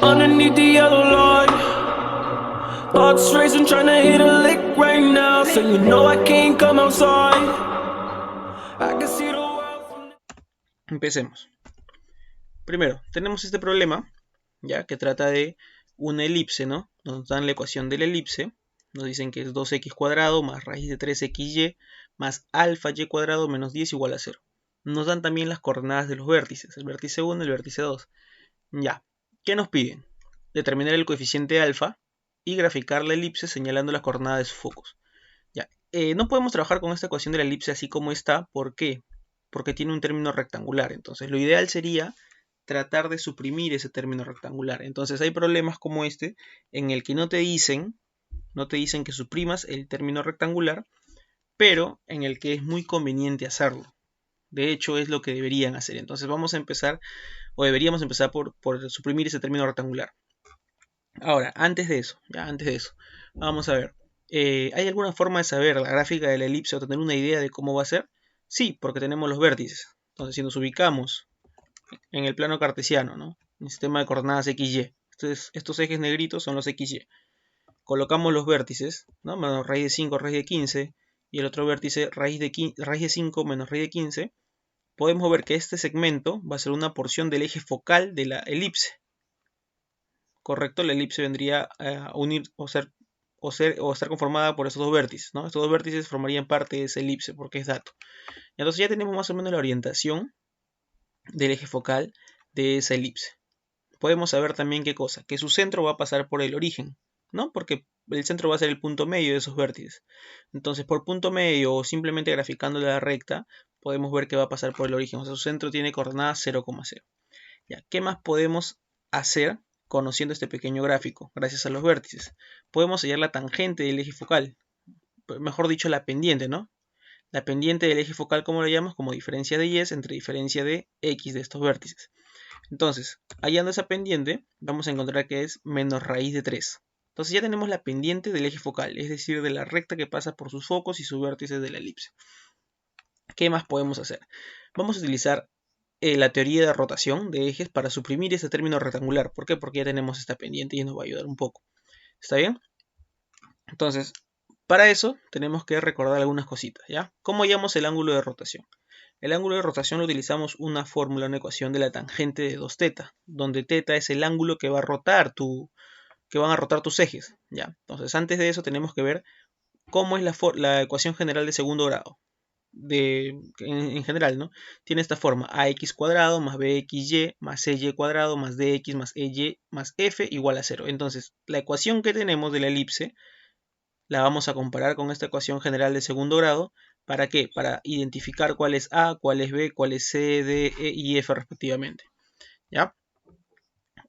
underneath the yellow light. Thoughts racing, trying to hit a lick right now. So you know I can't come outside. I can see the world from... Empecemos. Primero, tenemos este problema, ya que trata de una elipse, ¿no? Nos dan la ecuación de la elipse. Nos dicen que es 2x cuadrado más raíz de 3xy más alfa y cuadrado menos 10 igual a 0. Nos dan también las coordenadas de los vértices, el vértice 1 y el vértice 2. Ya, ¿qué nos piden? Determinar el coeficiente alfa y graficar la elipse señalando las coordenadas de sus focos. Ya, no podemos trabajar con esta ecuación de la elipse así como está. ¿Por qué? Porque tiene un término rectangular. Entonces lo ideal sería tratar de suprimir ese término rectangular. Entonces hay problemas como este en el que no te dicen que suprimas el término rectangular, pero en el que es muy conveniente hacerlo. De hecho es lo que deberían hacer. Entonces vamos a empezar, o deberíamos empezar por suprimir ese término rectangular. Ahora, antes de eso, vamos a ver. ¿Hay alguna forma de saber la gráfica de la elipse o tener una idea de cómo va a ser? Sí, porque tenemos los vértices. Entonces, si nos ubicamos en el plano cartesiano, ¿no? En el sistema de coordenadas XY. Entonces, estos ejes negritos son los XY. Colocamos los vértices, ¿no? Menos raíz de 5, raíz de 15. Y el otro vértice, raíz de 5 menos raíz de 15. Podemos ver que este segmento va a ser una porción del eje focal de la elipse. Correcto, la elipse vendría a unir o estar conformada por estos dos vértices, ¿no? Estos dos vértices formarían parte de esa elipse porque es dato. Entonces ya tenemos más o menos la orientación del eje focal de esa elipse. Podemos saber también qué cosa, que su centro va a pasar por el origen, ¿no? Porque el centro va a ser el punto medio de esos vértices. Entonces por punto medio o simplemente graficando la recta, podemos ver que va a pasar por el origen. O sea, su centro tiene coordenadas 0,0. Ya, ¿qué más podemos hacer conociendo este pequeño gráfico? Gracias a los vértices. Podemos hallar la tangente del eje focal. Mejor dicho, la pendiente, ¿no? La pendiente del eje focal, ¿cómo lo llamamos? Como diferencia de y entre diferencia de x de estos vértices. Entonces, hallando esa pendiente, vamos a encontrar que es menos raíz de 3. Entonces ya tenemos la pendiente del eje focal, es decir, de la recta que pasa por sus focos y sus vértices de la elipse. ¿Qué más podemos hacer? Vamos a utilizar la teoría de rotación de ejes para suprimir ese término rectangular. ¿Por qué? Porque ya tenemos esta pendiente y nos va a ayudar un poco. ¿Está bien? Entonces, para eso tenemos que recordar algunas cositas, ¿ya? ¿Cómo hallamos el ángulo de rotación? El ángulo de rotación lo utilizamos una fórmula, una ecuación de la tangente de 2θ, donde θ es el ángulo que va a rotar que van a rotar tus ejes, ¿ya? Entonces, antes de eso tenemos que ver cómo es la ecuación general de segundo grado. En general, ¿no? Tiene esta forma: ax cuadrado más bxy más cy cuadrado más dx más ey más f igual a 0. Entonces, la ecuación que tenemos de la elipse la vamos a comparar con esta ecuación general de segundo grado. ¿Para qué? Para identificar cuál es a, cuál es b, cuál es c, d, e y f respectivamente. ¿Ya?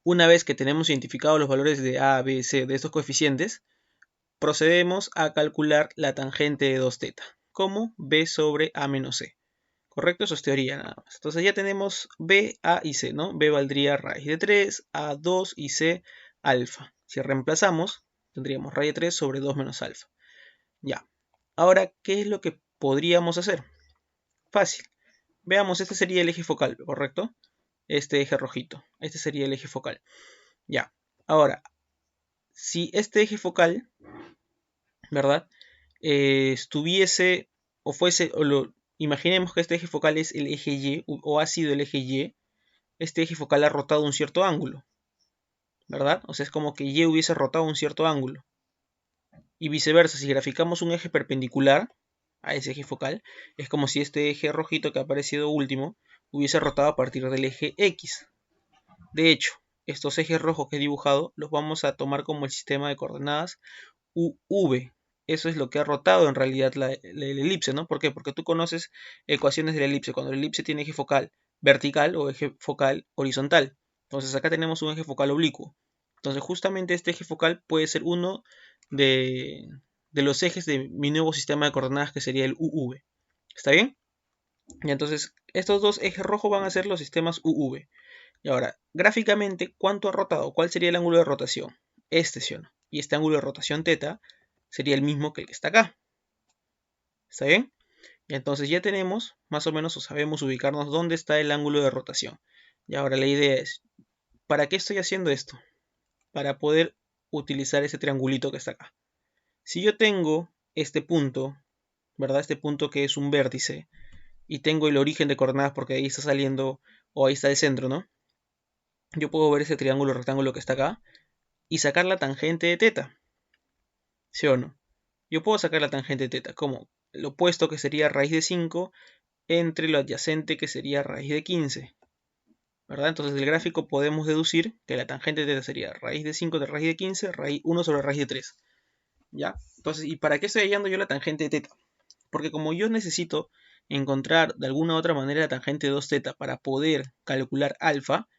Una vez que tenemos identificados los valores de a, b, c de estos coeficientes, procedemos a calcular la tangente de 2θ como b sobre a menos c. ¿Correcto? Eso es teoría nada más. Entonces ya tenemos b, a y c, ¿no? B valdría raíz de 3, a 2 y c alfa. Si reemplazamos, tendríamos raíz de 3 sobre 2 menos alfa. Ya. Ahora, ¿qué es lo que podríamos hacer? Fácil. Veamos, este sería el eje focal, ¿correcto? Este eje rojito. Este sería el eje focal. Ya. Ahora, si este eje focal, ¿verdad? Estuviese o fuese, imaginemos que este eje focal es el eje Y o ha sido el eje Y. Este eje focal ha rotado un cierto ángulo, ¿verdad? O sea, es como que Y hubiese rotado un cierto ángulo. Y viceversa, si graficamos un eje perpendicular a ese eje focal, es como si este eje rojito que ha aparecido último hubiese rotado a partir del eje X. De hecho, estos ejes rojos que he dibujado los vamos a tomar como el sistema de coordenadas UV. Eso es lo que ha rotado en realidad la elipse, ¿no? ¿Por qué? Porque tú conoces ecuaciones de la elipse. Cuando la elipse tiene eje focal vertical o eje focal horizontal. Entonces acá tenemos un eje focal oblicuo. Entonces justamente este eje focal puede ser uno de los ejes de mi nuevo sistema de coordenadas, que sería el UV. ¿Está bien? Y entonces estos dos ejes rojos van a ser los sistemas UV. Y ahora, gráficamente, ¿cuánto ha rotado? ¿Cuál sería el ángulo de rotación? Este, ¿sí o no? Y este ángulo de rotación θ sería el mismo que el que está acá. ¿Está bien? Y entonces ya tenemos, más o menos, o sabemos ubicarnos dónde está el ángulo de rotación. Y ahora la idea es, ¿para qué estoy haciendo esto? para poder utilizar ese triangulito que está acá. Si yo tengo este punto, ¿verdad? Este punto que es un vértice, y tengo el origen de coordenadas porque ahí está saliendo, o ahí está el centro, ¿no? Yo puedo ver ese triángulo rectángulo que está acá y sacar la tangente de teta. ¿Sí o no? Yo puedo sacar la tangente de teta como lo opuesto, que sería raíz de 5 entre lo adyacente, que sería raíz de 15. ¿Verdad? Entonces del gráfico podemos deducir que la tangente de teta sería raíz de 5 de raíz de 15, 1 sobre raíz de 3. ¿Ya? Entonces, ¿y para qué estoy hallando yo la tangente de teta? Porque como yo necesito encontrar de alguna u otra manera la tangente de 2θ para poder calcular alfa,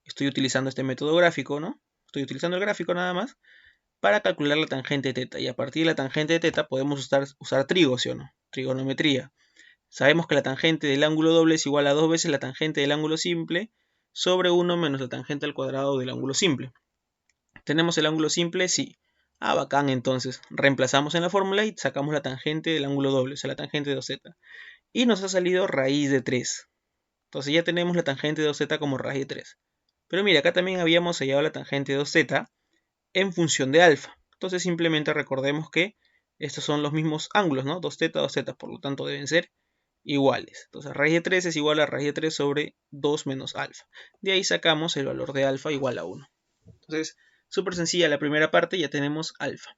estoy utilizando este método gráfico, ¿no? Estoy utilizando el gráfico nada más para calcular la tangente de teta. Y a partir de la tangente de teta podemos usar trigo, ¿sí o no? Trigonometría. Sabemos que la tangente del ángulo doble es igual a 2 veces la tangente del ángulo simple sobre 1 menos la tangente al cuadrado del ángulo simple. ¿Tenemos el ángulo simple? Sí. Ah, bacán, entonces. Reemplazamos en la fórmula y sacamos la tangente del ángulo doble, o sea, la tangente de 2θ. Y nos ha salido raíz de 3. Entonces ya tenemos la tangente de 2θ como raíz de 3. Pero mira, acá también habíamos hallado la tangente de 2θ en función de alfa. Entonces simplemente recordemos que estos son los mismos ángulos, ¿no? 2θ, 2θ, por lo tanto deben ser iguales. Entonces raíz de 3 es igual a raíz de 3 sobre 2 menos alfa. De ahí sacamos el valor de alfa igual a 1. Entonces, súper sencilla la primera parte, ya tenemos alfa.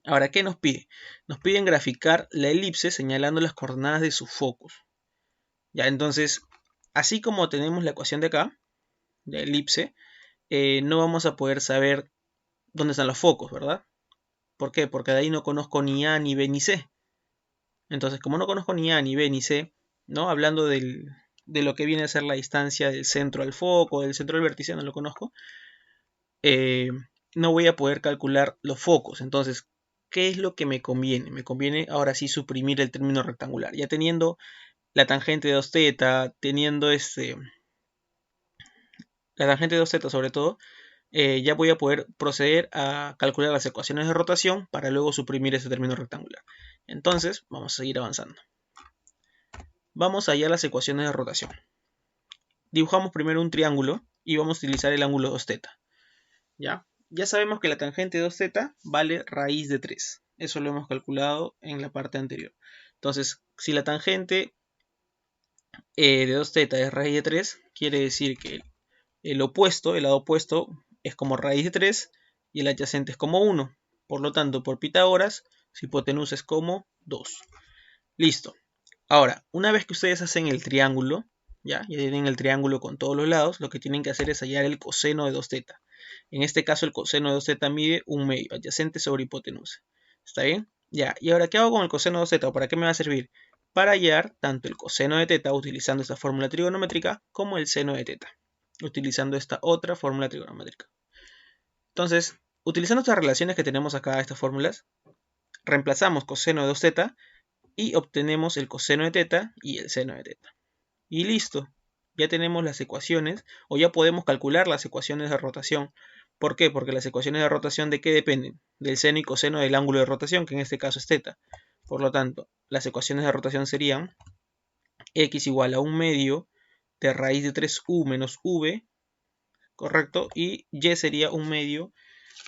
Ahora, ¿qué nos pide? Nos piden graficar la elipse señalando las coordenadas de sus focos. Ya, entonces, así como tenemos la ecuación de acá, de elipse, no vamos a poder saber dónde están los focos, ¿verdad? ¿Por qué? Porque de ahí no conozco ni A, ni B, ni C. Entonces, como no conozco ni A, ni B, ni C, ¿no? Hablando de lo que viene a ser la distancia del centro al foco, del centro al vértice, no lo conozco, no voy a poder calcular los focos. Entonces, ¿qué es lo que me conviene? Me conviene ahora sí suprimir el término rectangular. Ya teniendo la tangente de 2θ, teniendo la tangente de 2θ sobre todo, ya voy a poder proceder a calcular las ecuaciones de rotación para luego suprimir ese término rectangular. Entonces, vamos a seguir avanzando. Vamos a hallar las ecuaciones de rotación. Dibujamos primero un triángulo y vamos a utilizar el ángulo 2θ. Ya sabemos que la tangente de 2θ vale raíz de 3. Eso lo hemos calculado en la parte anterior. Entonces, si la tangente de 2θ es raíz de 3, quiere decir que el lado opuesto, es como raíz de 3 y el adyacente es como 1. Por lo tanto, por Pitágoras, su hipotenusa es como 2. Listo. Ahora, una vez que ustedes hacen el triángulo, ya tienen el triángulo con todos los lados, lo que tienen que hacer es hallar el coseno de 2θ. En este caso, el coseno de 2θ mide 1/2, adyacente sobre hipotenusa. ¿Está bien? Ya. ¿Y ahora qué hago con el coseno de 2θ? ¿Para qué me va a servir? Para hallar tanto el coseno de θ utilizando esta fórmula trigonométrica como el seno de θ utilizando esta otra fórmula trigonométrica. Entonces, utilizando estas relaciones que tenemos acá, estas fórmulas, reemplazamos coseno de 2θ y obtenemos el coseno de θ y el seno de θ. Y listo, ya tenemos las ecuaciones, o ya podemos calcular las ecuaciones de rotación. ¿Por qué? Porque las ecuaciones de rotación, ¿de qué dependen? Del seno y coseno del ángulo de rotación, que en este caso es θ. Por lo tanto, las ecuaciones de rotación serían x igual a 1/2 de raíz de 3u menos v, correcto, y y sería 1/2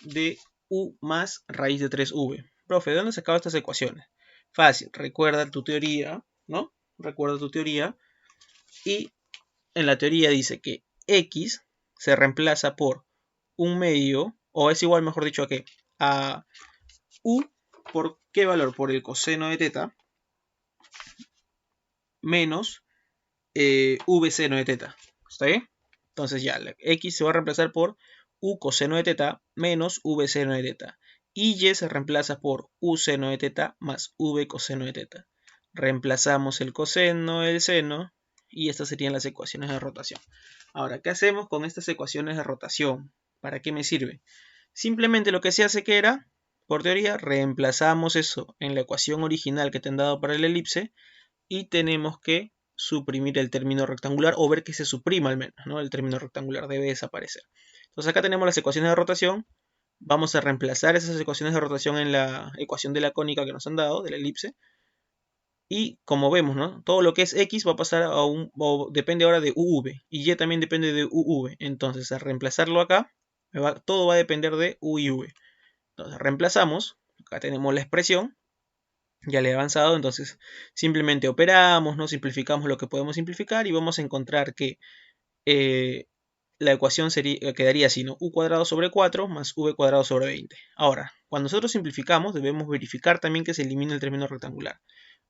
de u más raíz de 3v. Profe, ¿de dónde sacaba estas ecuaciones? Fácil, recuerda tu teoría, ¿no? Recuerda tu teoría, y en la teoría dice que x se reemplaza por 1/2, o es igual, mejor dicho, a u, ¿por qué valor? Por el coseno de θ menos v seno de θ. ¿Está bien? Entonces ya, la x se va a reemplazar por u coseno de θ menos v seno de θ. Y y se reemplaza por u seno de θ más v coseno de θ. Reemplazamos el coseno, el seno, y estas serían las ecuaciones de rotación. Ahora, ¿qué hacemos con estas ecuaciones de rotación? ¿Para qué me sirve? Simplemente lo que se hace que era, por teoría, reemplazamos eso en la ecuación original que te han dado para el elipse y tenemos que suprimir el término rectangular o ver que se suprima al menos, ¿no? El término rectangular debe desaparecer. Entonces acá tenemos las ecuaciones de rotación. Vamos a reemplazar esas ecuaciones de rotación en la ecuación de la cónica que nos han dado, de la elipse. Y como vemos, ¿no? Todo lo que es x va a pasar a depende ahora de uv. Y y también depende de uv. Entonces, al reemplazarlo acá, Todo va a depender de u y v. Entonces reemplazamos, acá tenemos la expresión, ya le he avanzado, entonces simplemente operamos, ¿no? Simplificamos lo que podemos simplificar y vamos a encontrar que la ecuación quedaría así, ¿no? U cuadrado sobre 4 más v cuadrado sobre 20. Ahora, cuando nosotros simplificamos, debemos verificar también que se elimine el término rectangular,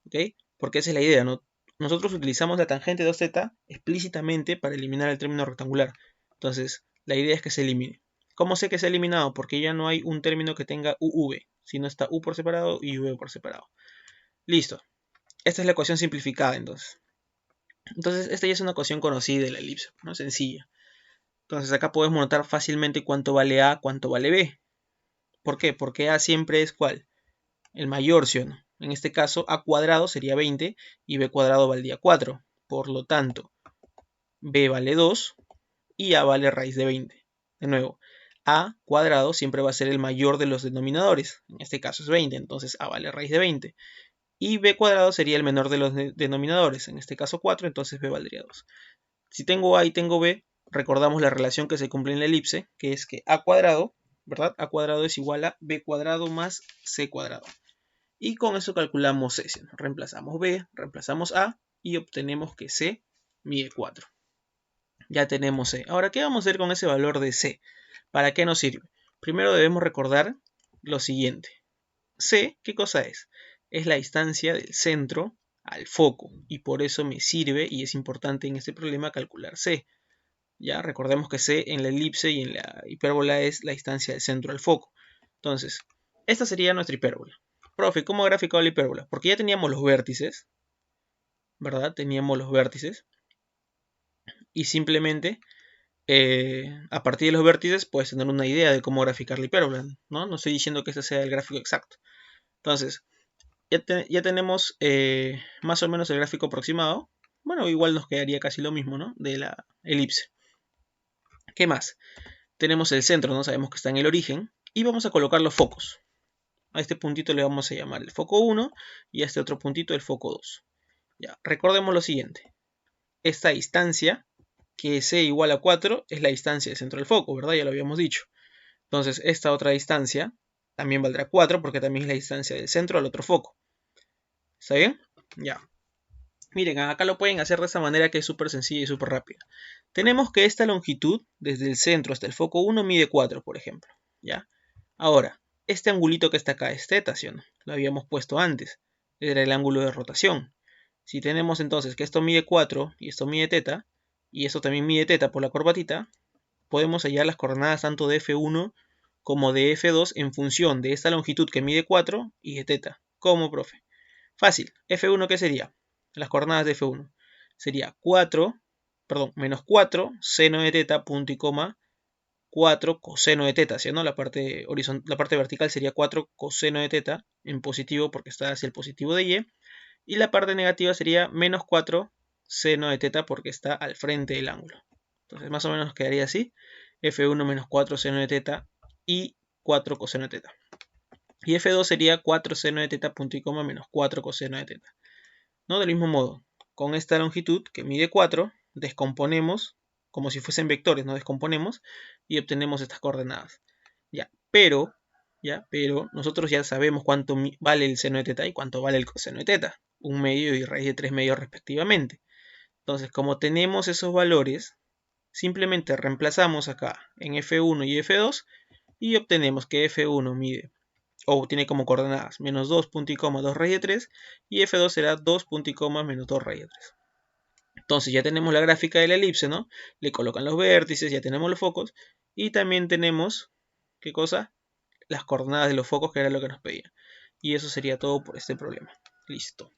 ¿ok? Porque esa es la idea, ¿no? Nosotros utilizamos la tangente de 2z explícitamente para eliminar el término rectangular. Entonces, la idea es que se elimine. ¿Cómo sé que se ha eliminado? Porque ya no hay un término que tenga uv, sino está u por separado y v por separado. Listo. Esta es la ecuación simplificada, entonces. Entonces, esta ya es una ecuación conocida de la elipse, ¿no? Sencilla. Entonces, acá podemos notar fácilmente cuánto vale A, cuánto vale B. ¿Por qué? Porque A siempre es ¿cuál? El mayor, ¿sí o no? En este caso, A cuadrado sería 20 y B cuadrado valdría 4. Por lo tanto, B vale 2 y A vale raíz de 20. De nuevo, A cuadrado siempre va a ser el mayor de los denominadores. En este caso es 20, entonces A vale raíz de 20. Y B cuadrado sería el menor de los denominadores. En este caso 4, entonces B valdría 2. Si tengo A y tengo B, recordamos la relación que se cumple en la elipse, que es que A cuadrado, ¿verdad? A cuadrado es igual a B cuadrado más C cuadrado. Y con eso calculamos C. Reemplazamos B, reemplazamos A y obtenemos que C mide 4. Ya tenemos C. Ahora, ¿qué vamos a hacer con ese valor de C? ¿Para qué nos sirve? Primero debemos recordar lo siguiente. C, ¿qué cosa es? Es la distancia del centro al foco. Y por eso me sirve y es importante en este problema calcular C. Ya recordemos que C en la elipse y en la hipérbola es la distancia del centro al foco. Entonces, esta sería nuestra hipérbola. Profe, ¿cómo ha graficado la hipérbola? Porque ya teníamos los vértices, ¿verdad? Teníamos los vértices. Y simplemente, a partir de los vértices, puedes tener una idea de cómo graficar la hipérbola, ¿no? No estoy diciendo que este sea el gráfico exacto. Entonces, ya tenemos más o menos el gráfico aproximado. Bueno, igual nos quedaría casi lo mismo, ¿no? De la elipse. ¿Qué más? Tenemos el centro, ¿no? Sabemos que está en el origen. Y vamos a colocar los focos. A este puntito le vamos a llamar el foco 1 y a este otro puntito el foco 2. Ya, recordemos lo siguiente. Esta distancia, que es C igual a 4, es la distancia del centro del foco, ¿verdad? Ya lo habíamos dicho. Entonces, esta otra distancia también valdrá 4 porque también es la distancia del centro al otro foco. ¿Está bien? Ya. Miren, acá lo pueden hacer de esta manera que es súper sencilla y súper rápida. Tenemos que esta longitud, desde el centro hasta el foco 1, mide 4, por ejemplo. ¿Ya? Ahora, este angulito que está acá es θ, ¿sí o no? Lo habíamos puesto antes. Era el ángulo de rotación. Si tenemos entonces que esto mide 4 y esto mide θ, y esto también mide θ por la corbatita, podemos hallar las coordenadas tanto de F1 como de F2 en función de esta longitud que mide 4 y de θ. ¿Cómo, profe? Fácil. F1, ¿qué sería? Las coordenadas de F1. Sería menos 4 seno de θ, punto y coma, 4 coseno de θ, ¿sí? ¿No? La parte vertical sería 4 coseno de θ en positivo porque está hacia el positivo de y. Y la parte negativa sería menos 4 seno de θ porque está al frente del ángulo. Entonces más o menos quedaría así. F1 menos 4 seno de θ y 4 coseno de θ. Y F2 sería 4 seno de θ, punto y coma, menos 4 coseno de θ. ¿No? Del mismo modo, con esta longitud que mide 4, descomponemos como si fuesen vectores, ¿no? Descomponemos y obtenemos estas coordenadas. Pero nosotros ya sabemos cuánto vale el seno de θ y cuánto vale el coseno de θ. 1 medio y raíz de 3 medios respectivamente. Entonces, como tenemos esos valores, simplemente reemplazamos acá en F1 y F2 y obtenemos que F1 mide o tiene como coordenadas menos 2, punto y coma, 2 raíz de 3 y F2 será 2, punto y coma, menos 2 raíz de 3. Entonces ya tenemos la gráfica de la elipse, ¿no? Le colocan los vértices, ya tenemos los focos y también tenemos, ¿qué cosa? Las coordenadas de los focos, que era lo que nos pedía. Y eso sería todo por este problema. Listo.